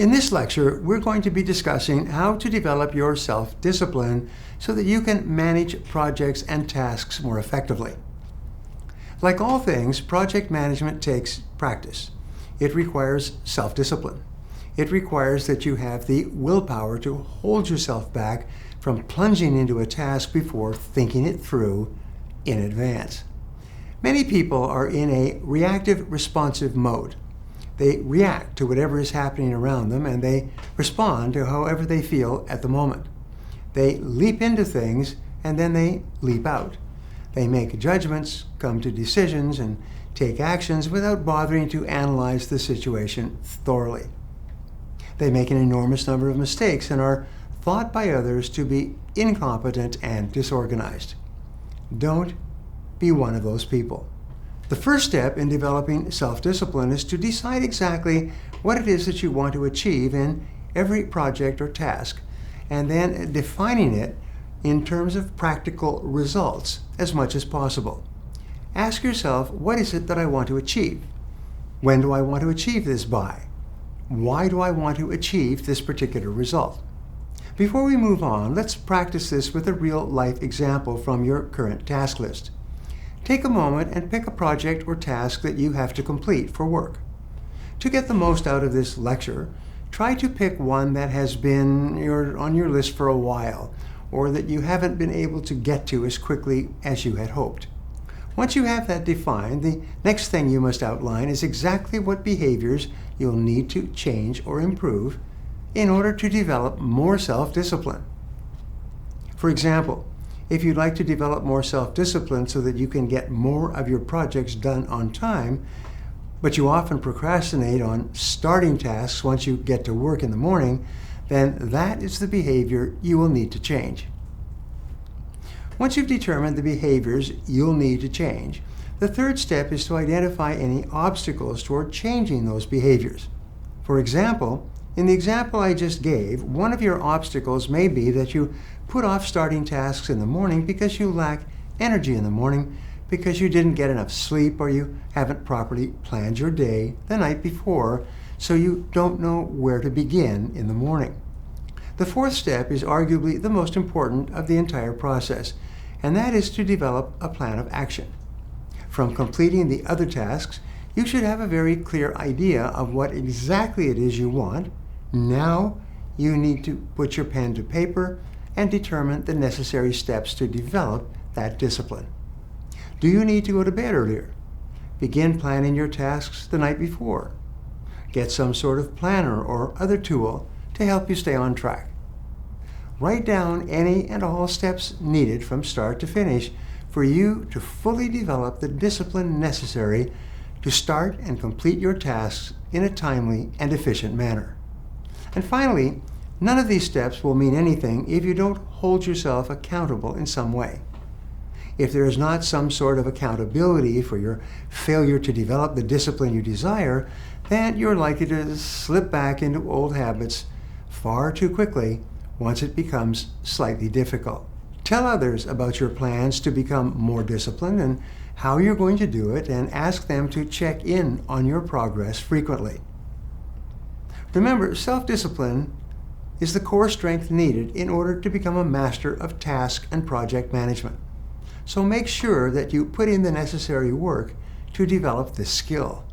In this lecture, we're going to be discussing how to develop your self-discipline so that you can manage projects and tasks more effectively. Like all things, project management takes practice. It requires self-discipline. It requires that you have the willpower to hold yourself back from plunging into a task before thinking it through in advance. Many people are in a reactive responsive mode. They react to whatever is happening around them and they respond to however they feel at the moment. They leap into things and then they leap out. They make judgments, come to decisions, and take actions without bothering to analyze the situation thoroughly. They make an enormous number of mistakes and are thought by others to be incompetent and disorganized. Don't be one of those people. The first step in developing self-discipline is to decide exactly what it is that you want to achieve in every project or task, and then defining it in terms of practical results as much as possible. Ask yourself, what is it that I want to achieve? When do I want to achieve this by? Why do I want to achieve this particular result? Before we move on, let's practice this with a real-life example from your current task list. Take a moment and pick a project or task that you have to complete for work. To get the most out of this lecture, try to pick one that has been on your list for a while, or that you haven't been able to get to as quickly as you had hoped. Once you have that defined, the next thing you must outline is exactly what behaviors you'll need to change or improve in order to develop more self-discipline. For example, if you'd like to develop more self-discipline so that you can get more of your projects done on time, but you often procrastinate on starting tasks once you get to work in the morning, then that is the behavior you will need to change. Once you've determined the behaviors you'll need to change, the third step is to identify any obstacles toward changing those behaviors. For example, in the example I just gave, one of your obstacles may be that you put off starting tasks in the morning because you lack energy in the morning, because you didn't get enough sleep or you haven't properly planned your day the night before, so you don't know where to begin in the morning. The fourth step is arguably the most important of the entire process, and that is to develop a plan of action. From completing the other tasks, you should have a very clear idea of what exactly it is you want. Now you need to put your pen to paper and determine the necessary steps to develop that discipline. Do you need to go to bed earlier? Begin planning your tasks the night before. Get some sort of planner or other tool to help you stay on track. Write down any and all steps needed from start to finish for you to fully develop the discipline necessary to start and complete your tasks in a timely and efficient manner. And finally, none of these steps will mean anything if you don't hold yourself accountable in some way. If there is not some sort of accountability for your failure to develop the discipline you desire, then you're likely to slip back into old habits far too quickly once it becomes slightly difficult. Tell others about your plans to become more disciplined and how you're going to do it, and ask them to check in on your progress frequently. Remember, self-discipline is the core strength needed in order to become a master of task and project management. So make sure that you put in the necessary work to develop this skill.